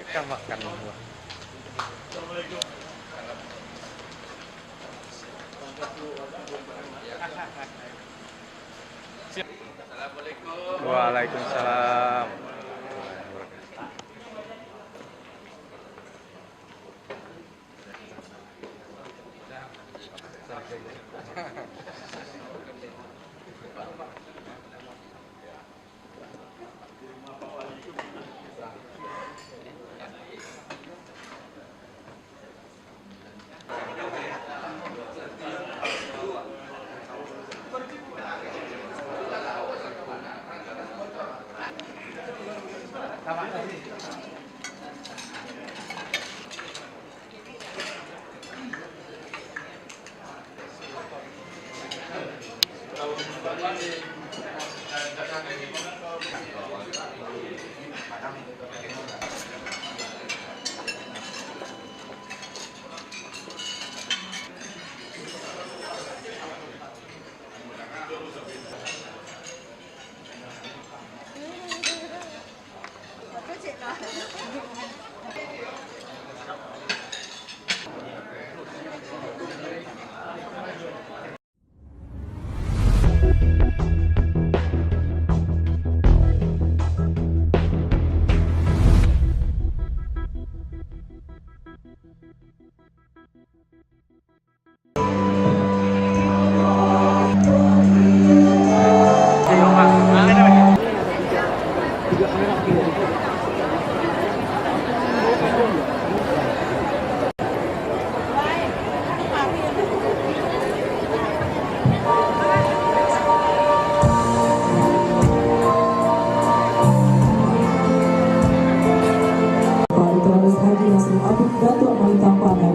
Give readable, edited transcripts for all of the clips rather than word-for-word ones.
Kita makan semua. Waalaikumsalam.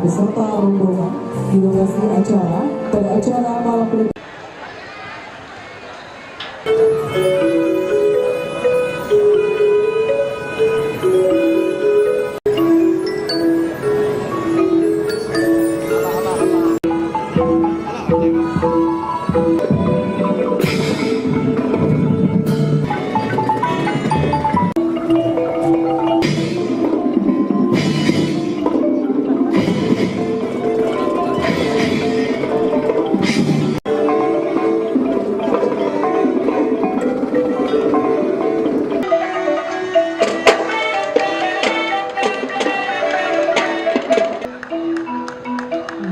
beserta rombongan di lokasi acara pada acara malam pelepasan.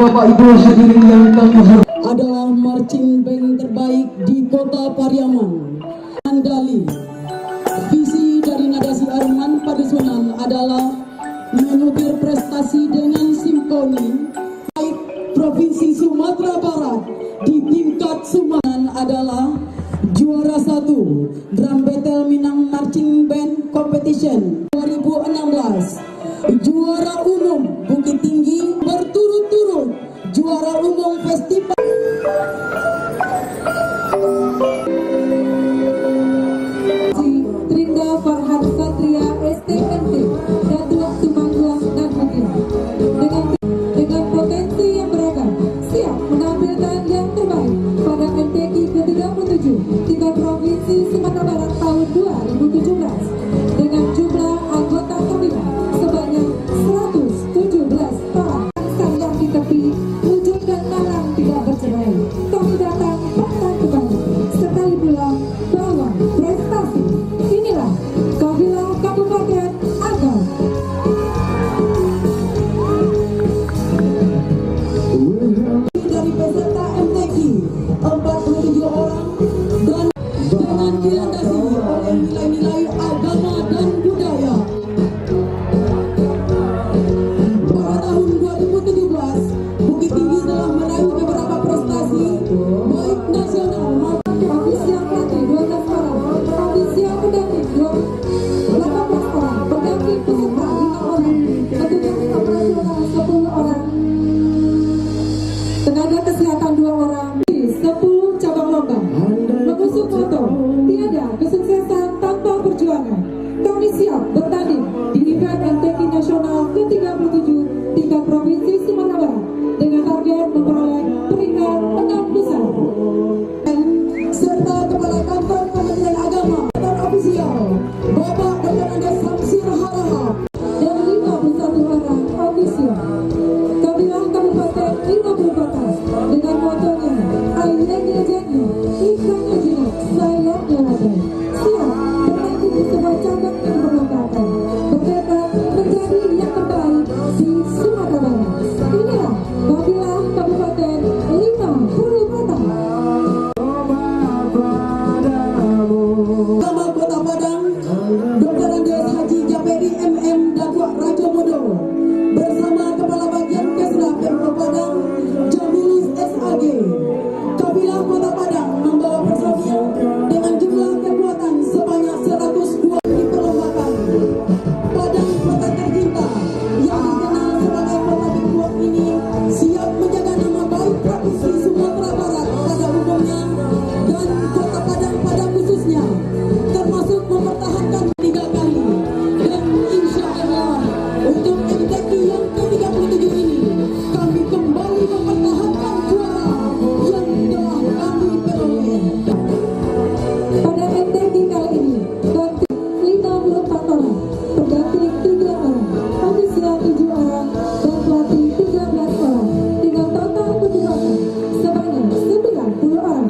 Bapak Ibu hadirin yang kami hormati, adalah marching band terbaik di Kota Pariaman, Mandali. Visi dari Nadasi Arman Padesunan adalah mengukir prestasi dengan simfoni baik Provinsi Sumatera Barat di tingkat Sumatera adalah juara 1 Drum Battle Minang Marching Band Competition 2016. Juara umum Bukit Tinggi, berturut-turut juara umum festival Tringga Farhan Satria STNT Datuk Tumangguang dan Bukit dengan potensi yang beragam siap menampilkan yang terbaik pada MTQ ke-37 tingkat Provinsi Sumatera Barat tahun 2017 dengan jumlah anggota terlibat sebanyak 117 orang. Sayang di tepi, ujung dan karang tidak bercerai. Kami datang pantang kembali, sekali pulang bawa prestasi. Inilah Kabilah Kabupaten Agam. Dari peserta MTQ 47 orang dan dengan dilandasi oleh nilai-nilai agama dan budaya. Pada tahun 2017, Bukit Tinggi telah meraih beberapa prestasi baik nasional maupun provinsi yang pelatih 12 orang, provinsi yang pendamping 18 orang, pendamping peserta 5 orang, petugas operasional 10 orang, tenaga kesehatan 2 orang, 10 cabang lomba. Mengusung moto tiada kesuksesan tanpa perjuangan. Kami siap bertanding di event MTQ nasional ke-37 tingkat Provinsi Sumatera Barat dengan target memperoleh peringkat 6 besar. Serta Kepala Kantor Kementerian Agama dan Ofisial Bapak Dr. Andes Samsir Harahap dan Padang, Dr. Andes Haji Japeri MM Dakwah Raja Modo bersama Kepala Bagian Kesra Pemkot Padang Jamilus SAG. Kabilah Kota Padang membawa personil dengan jumlah kekuatan sebanyak 102 di perombakan. Padang kota tercinta yang dikenal sebagai kota Big World ini siap menjaga nama baik provinsi Sumatera Barat pada umumnya dan kota Padang pada khususnya, termasuk mempertahankan 3 kali. Dan insya Allah untuk MTQ yang ke-37 ini kami kembali mempertahankan juara yang telah kami peroleh. Pada MTQ kali ini, ganti 54 orang, pengganti 3 orang, ofisial 7 orang, dan pelatih 13 orang, dengan total petugas sebanyak 90 orang.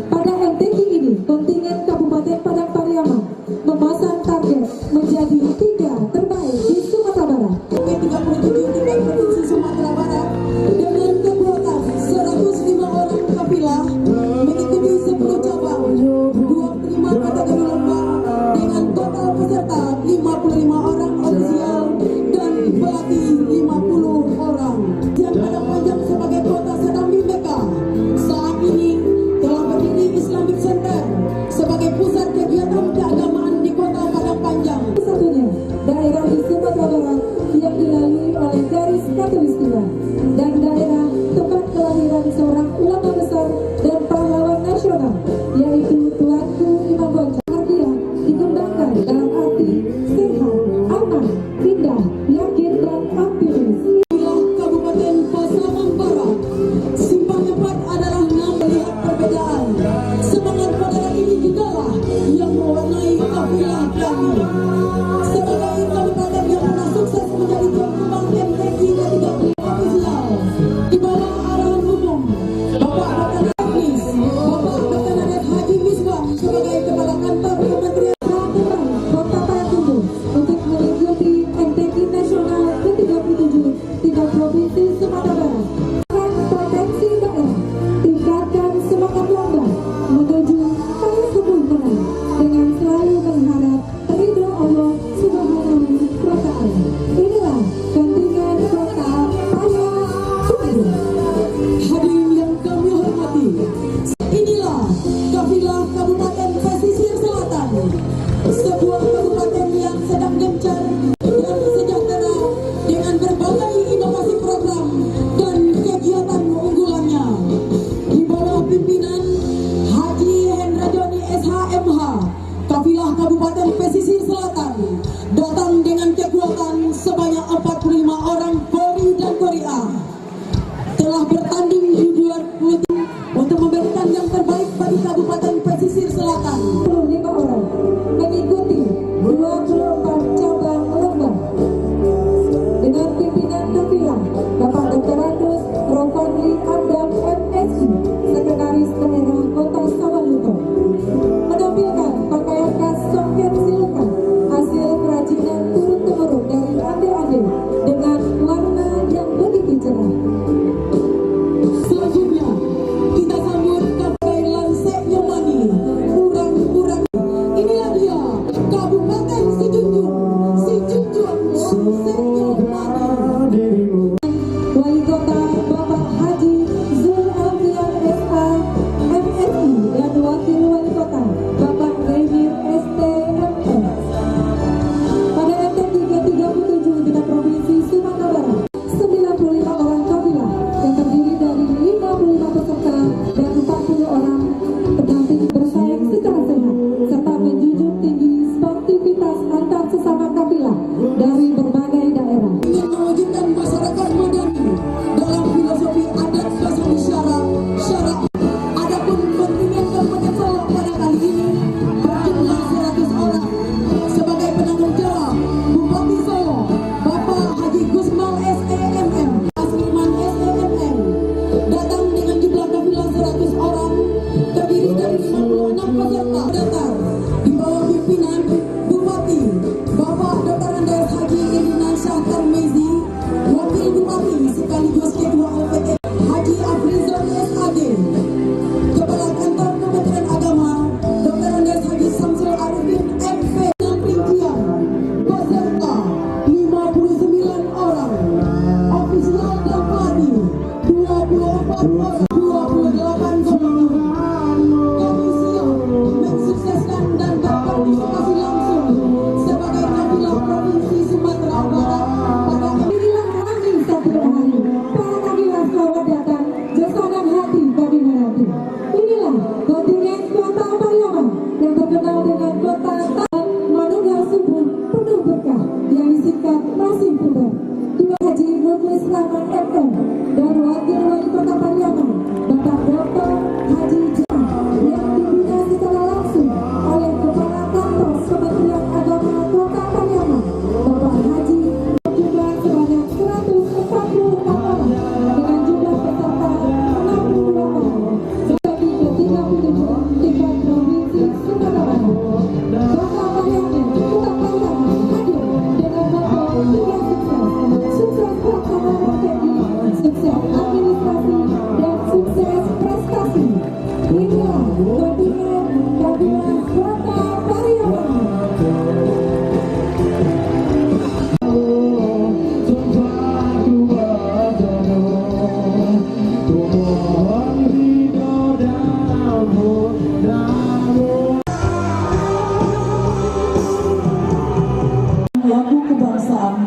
Pada MTQ ini, kontingen Kabupaten Padang Pariaman memasang target menjadi 3 terbaik di Sumatera Barat. Ke-37 tingkat provinsi Sumatera Barat dengan kekuatan 105 orang kafilah mengikuti 10 cabang, 25 kategori lomba dengan total peserta 55 orang ofisial dan pelatih 50 orang. Yang Padang Panjang sebagai kota sedang Mekah saat ini telah berdiri Islamic Center sebagai pusat kegiatan keagamaan di kota Padang Panjang. Satunya daerah di Sumatera Barat yang dilalui oleh garis Katulistiwa dan daerah tempat kelahiran seorang ulama besar dan pahlawan nasional, yaitu Tuanku Imam Bonjol. Hadiah dikembangkan dalam arti sehat, aman, indah, yakin, dan optimis. Wilayah Kabupaten Pasaman Barat, Simpang 4 adalah melihat perbedaan. Semangat pada ini jugalah yang mewarnai kafilah kami. Sebagai kabupaten yang pernah sukses menjadi tuan rumah MTQ ke-30 ofisial di bawah arahan umum Bapak Dr. Teknis, Bapak Dr. Andes Haji Misbah sebagai Kepala Kantor Kementerian Kota Payakumbuh untuk mengikuti MTQ Nasional ke-37 tingkat Provinsi Sumatera Barat. Potensi daerah, tingkatkan semangat lomba menuju paripurna dengan selalu mengharap ridho Allah Subhanahu wa Ta'ala. Inilah kontingen Kota Payakumbuh. Hadirin yang kami hormati, inilah kafilah Kabupaten Pesisir Selatan, sebuah kabupaten yang sedang gencar dan sejahtera dengan berbagai inovasi program dan kegiatan unggulannya. Di bawah pimpinan Haji Hendra Joni SHMH, kafilah Kabupaten Pesisir Selatan datang dengan kekuatan sebanyak 45 orang Polri dan Korea. Telah bertanding di 20 untuk memberikan yang terbaik bagi Kabupaten Pesisir Selatan. 25 orang mengikuti 24 cabang lomba dengan pimpinan kafilah Bapak Dr. Andus Rofadli Andam MSI, Sekretaris Daerah Kota Sawalunto, menampilkan pakaian khas Songket Silukan hasil kerajinan turun-temurun dari ande-ande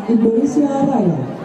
Indonesia Raya.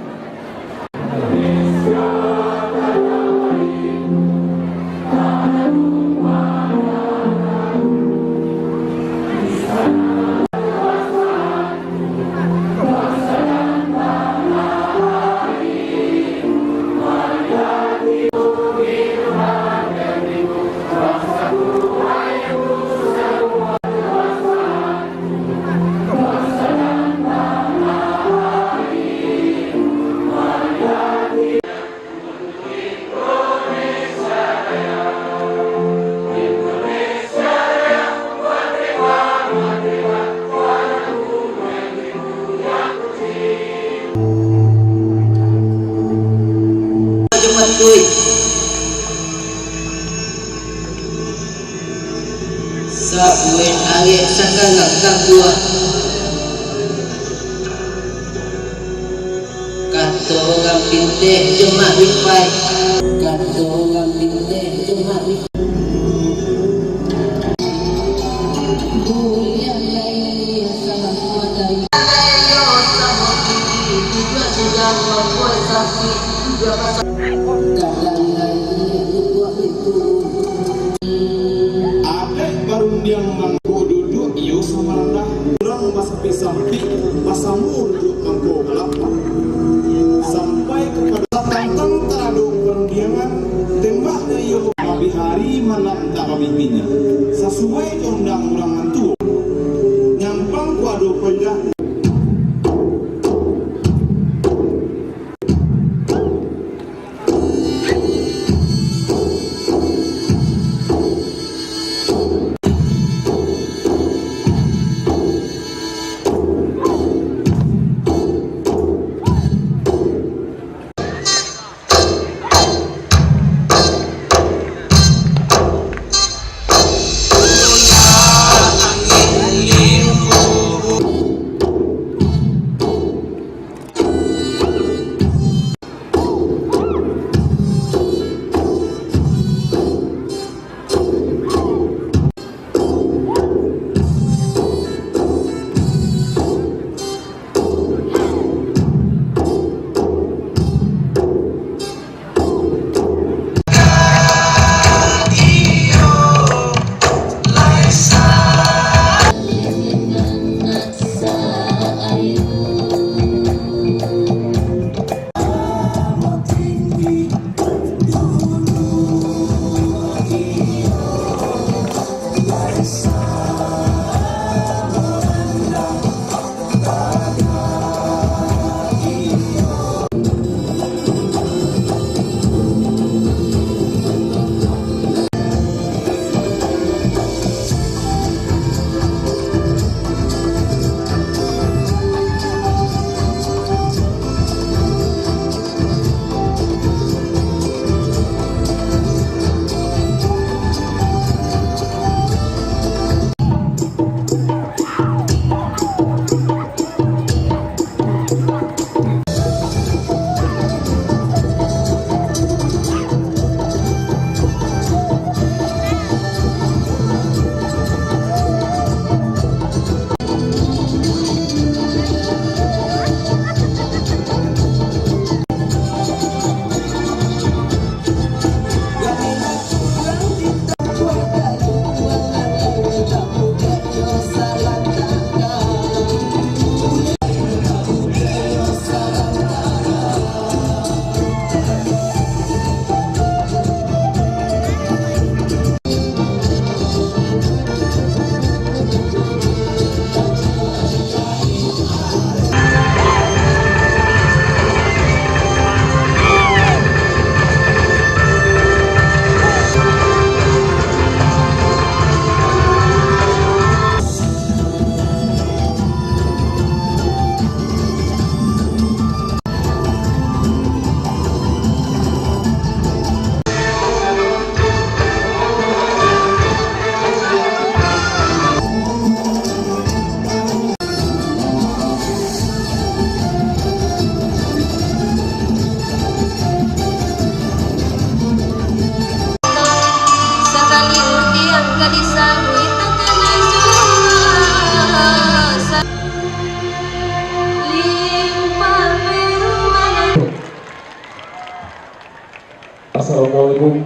Sa buwan ari sa kalagkagwa katorang pinte cuma wifi katorang pinte cuma wifi mulia lain sangat kuatai ayo sama kini juga sudah membuat sapi juga pasang kadang lain buat itu yang mangko duduk iyo sama rendah kurang masapi sampi pasamur duduk mangko kelapa sampai kepada tantang teradu perundiangan tembaknya iyo mabi hari malam tak pemimpinnya sesuai undang-undang tua nyampang kuadu pendah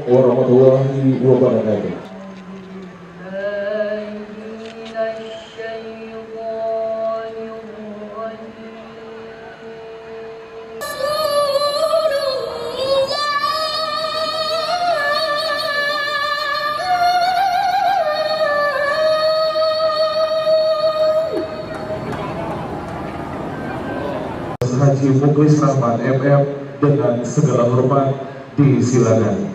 warahmatullahi wabarakatuh. Haji Muklis Rahman MM dengan segala hormat disilakan.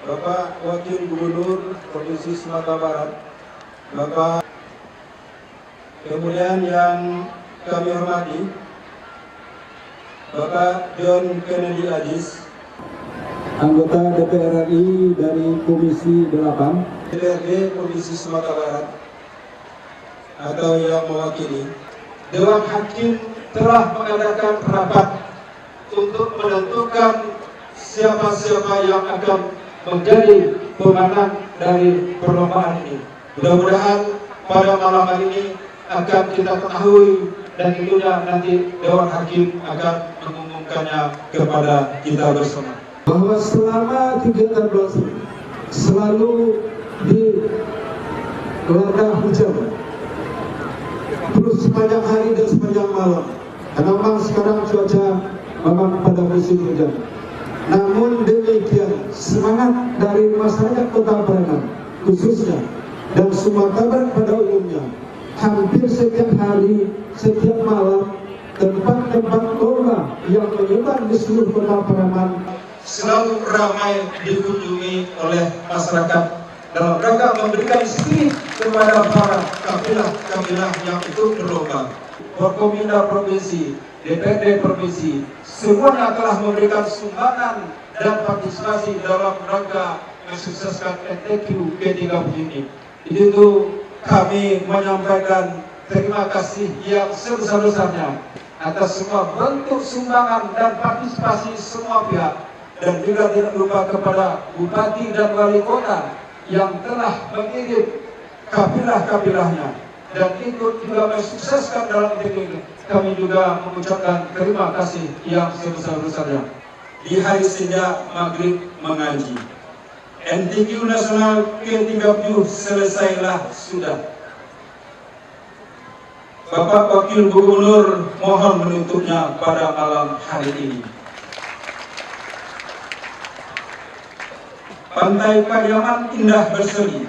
Bapak Wakil Gubernur Provinsi Sumatera Barat, Bapak, kemudian yang kami hormati Bapak John Kennedy Aziz, anggota DPR RI dari Komisi 8 DPRD Provinsi Sumatera Barat atau yang mewakili. Dewan Hakim telah mengadakan rapat untuk menentukan siapa-siapa yang akan menjadi pemenang dari perlombaan ini. Mudah-mudahan pada malam hari ini akan kita ketahui dan tentunya nanti Dewan Hakim akan mengumumkannya kepada kita bersama. Bahwa selama kegiatan belasan selalu dilanda hujan, terus sepanjang hari dan sepanjang malam. Karena memang sekarang cuaca memang pada musim hujan. Namun demikian, semangat dari masyarakat Kota Praman khususnya dan Sumatera Barat pada umumnya, hampir setiap hari, setiap malam, tempat-tempat lomba yang menyebar di seluruh Kota Praman selalu ramai dikunjungi oleh masyarakat dalam rangka memberikan spirit kepada para kabilah-kabilah yang ikut berlomba. Forkominda Provinsi, DPRD Provinsi, semuanya telah memberikan sumbangan dan partisipasi dalam rangka mensukseskan NTQ G30 ini. Itu kami menyampaikan terima kasih yang sebesar-besarnya atas semua bentuk sumbangan dan partisipasi semua pihak, dan juga tidak lupa kepada Bupati dan Wali Kota yang telah mengirim kabilah-kabilahnya dan ikut juga mensukseskan dalam ini. Kami juga mengucapkan terima kasih yang sebesar-besarnya. Di hari senja maghrib mengaji, NTQ Nasional Ke-30 selesailah sudah. Bapak Wakil Gubernur mohon menutupnya pada malam hari ini. Pantai Pariaman indah berseri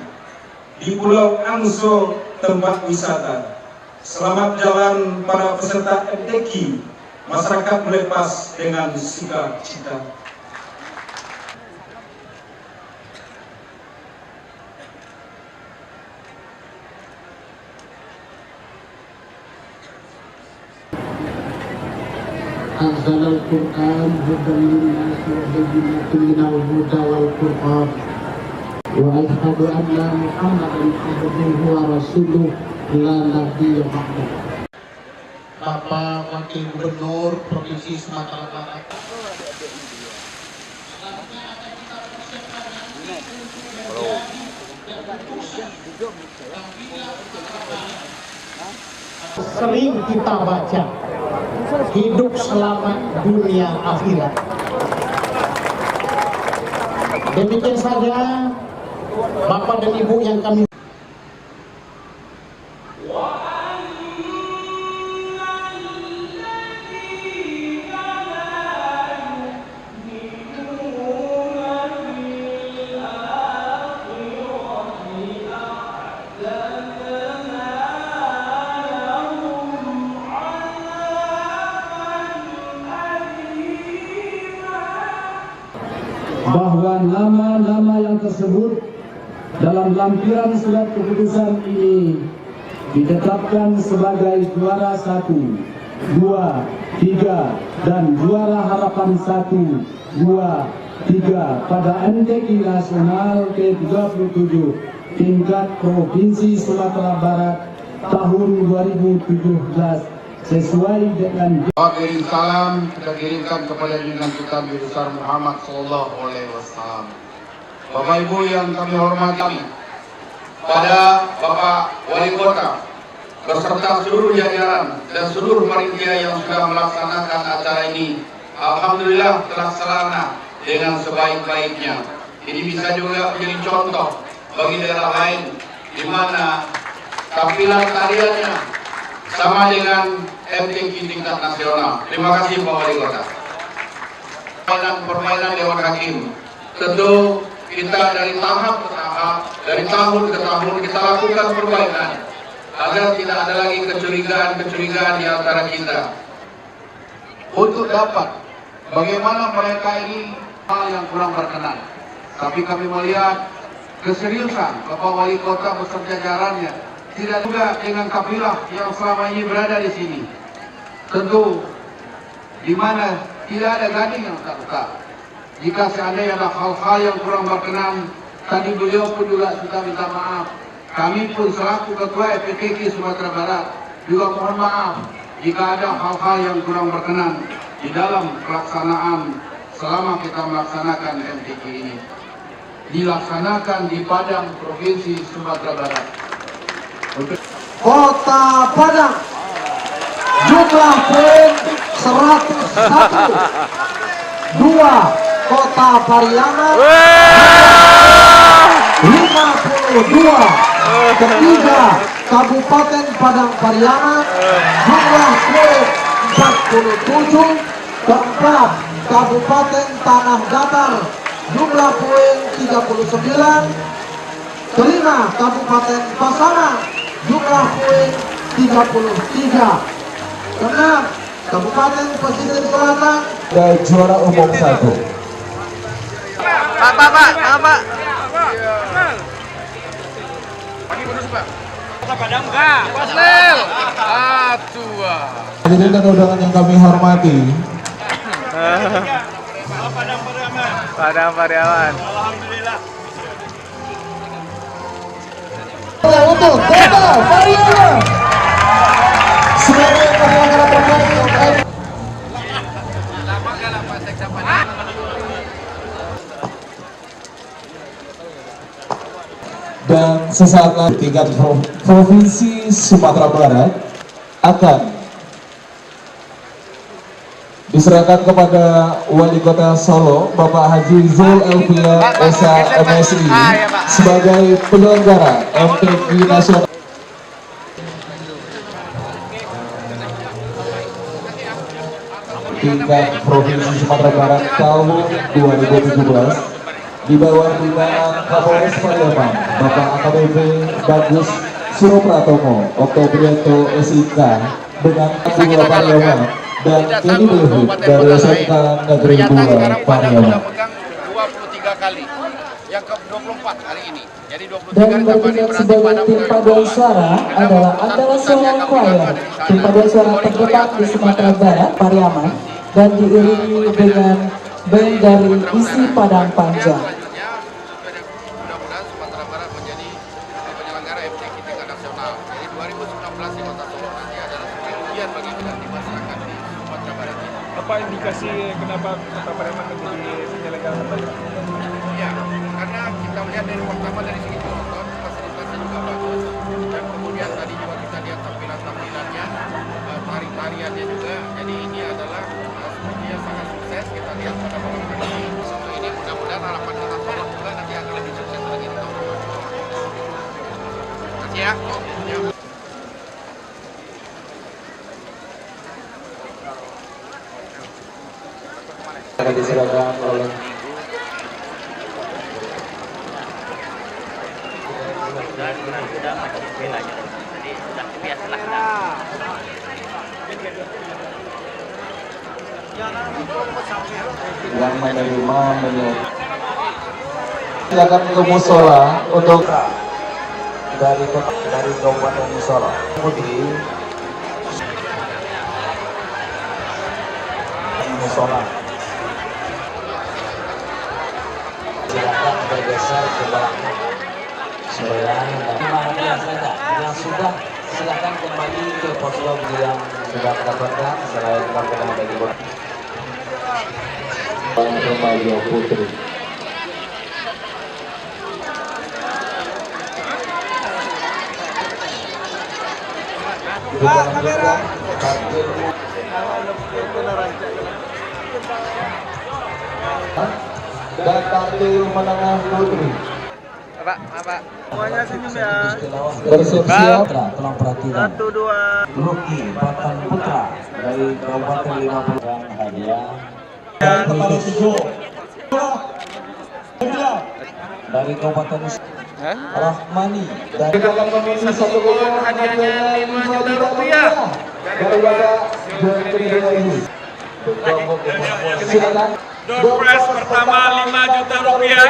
di Pulau Angso, tempat wisata. Selamat jalan para peserta MTQ. Masyarakat melepas dengan sukacita. Anzalal Quran hudan linnas wa bayyinatin minal huda wal Qur'an. Wa asyhadu anna Muhammadan abduhu wa rasuluh la nabiyya ba'dahu. Bapak Wakil Gubernur Provinsi Sumatera Barat. Sering kita baca, hidup selamat dunia akhirat. Demikian saja Bapak dan Ibu yang kami bahwa nama-nama yang tersebut dalam lampiran surat keputusan ini ditetapkan sebagai juara 1, 2, 3 dan juara harapan 1, 2, 3 pada NTQ Nasional Ke-37 tingkat Provinsi Sumatera Barat tahun 2017 sesuai dengan kirim salam kita kirimkan kepada junjungan kita Nabi besar Muhammad Sallallahu Alaihi Wasallam. Bapak Ibu yang kami hormati, pada Bapak Wali Kota beserta seluruh jajaran dan seluruh panitia yang sudah melaksanakan acara ini, alhamdulillah terlaksana dengan sebaik-baiknya. Ini bisa juga menjadi contoh bagi daerah lain di mana tampilan tariannya sama dengan MTQ tingkat nasional. Terima kasih Pak Wali Kota. Permainan Dewan Hakim, tentu kita dari tahap ke tahap, dari tahun ke tahun kita lakukan perbaikan agar tidak ada lagi kecurigaan di antara kita. Untuk dapat bagaimana mereka ini hal yang kurang berkenan. Tapi kami melihat keseriusan Bapak Wali Kota beserta jajarannya, tidak juga dengan kafilah yang selama ini berada di sini. Tentu di mana tidak ada gading yang terluka. Jika seandainya ada hal-hal yang kurang berkenan, tadi beliau pun juga sudah minta maaf. Kami pun selaku Ketua FPKK Sumatera Barat juga mohon maaf jika ada hal-hal yang kurang berkenan di dalam pelaksanaan selama kita melaksanakan MTQ ini. Dilaksanakan di Padang, Provinsi Sumatera Barat. Kota Padang, jumlah poin 101. 2 Kota Pariaman 52. Ketiga Kabupaten Padang Pariaman, jumlah poin 47. Keempat Kabupaten Tanah Datar, jumlah poin 39. Kelima Kabupaten Pasaman, jumlah poin 33. Keenam Kabupaten Pesisir Selatan, Dan juara umum 1. Pak. Hadirin dan undangan yang kami hormati, Padang Pariaman. untuk Kota Pariaman sebagai penyelenggara terbaik. dan sesaat lagi tingkat Provinsi Sumatera Barat akan diserahkan kepada Wali Kota Solo Bapak Haji Zul Elvia Esa MSI sebagai penyelenggara MTQ Nasional tingkat Provinsi Sumatera Barat tahun 2017 di bawah binaan Kapolres Pariaman Bapak AKBP Bagus Suropratomo Oktobrianto SIK dengan Dua Pariaman dan Kenny David dari SMK Negeri 2 Pariaman. 23 kali. Yang ke-24 hari ini. Jadi 23 Dan bertindak sebagai tim paduan suara adalah Andalan Suara Choir, tim paduan suara terdepan di Sumatera Barat, Pariaman, dan diiringi dengan band dari Isi Padang Panjang. Mudah-mudahan Sumatera Barat menjadi penyelenggara MTQ tingkat nasional. Jadi 2019 di Kota Solo nanti adalah ujian bagi kita di masyarakat di Sumatera Barat ini. Apa indikasi kenapa Kota Pariaman menjadi penyelenggara terbaik? Ya, karena kita melihat dari pertama dari segi penonton, fasilitasnya juga bagus. Dan kemudian tadi juga kita lihat tampilannya, tari-tariannya juga. Jadi ini adalah sepertinya sangat sukses. Kita lihat pada malam ini. Untuk ini mudah-mudahan harapan kita Solo juga nanti akan lebih sukses lagi di tahun depan. Terima kasih ya. Akan diserahkan oleh yang menerima silakan ke musola untuk dari Kabupaten Solo. Kemudian musola silakan bergeser ke belakang supaya yang sudah silakan kembali ke posko yang sudah mendapatkan selain makanan dari remaja putri. Kita lanjutkan tampil dan tampil menengah putri. Bapak. Semuanya senyum ya. Bersiap-siap. Tolong perhatikan. 1, 2. Luki Patan Putra dari Kabupaten 50 dan hadiah Dan kepada tujuh. dari Kabupaten Rahmani dari Dalam komisi satu hadiahnya 5 juta rupiah. daripada juara kedua ini. Silakan. Door prize pertama 5 juta rupiah.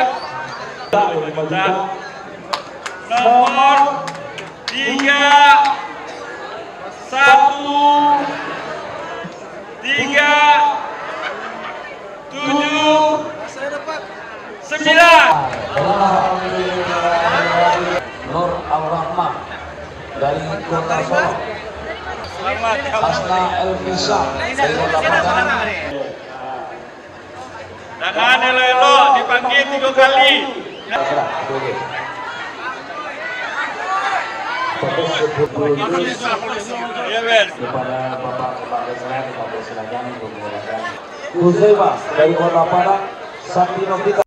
Nomor 3 1 3 7 9. Nur Al-Rahmah dari Kota Solo, Selamat Hasna Elvisa dari Kota Padang, Jangan elo-elo dipanggil 3 kali. Ya, Ben. kepada Bapak Kepala Desa, Bapak silakan untuk menyerahkan Kuzaima dari Kota Padang, Sakti Novita.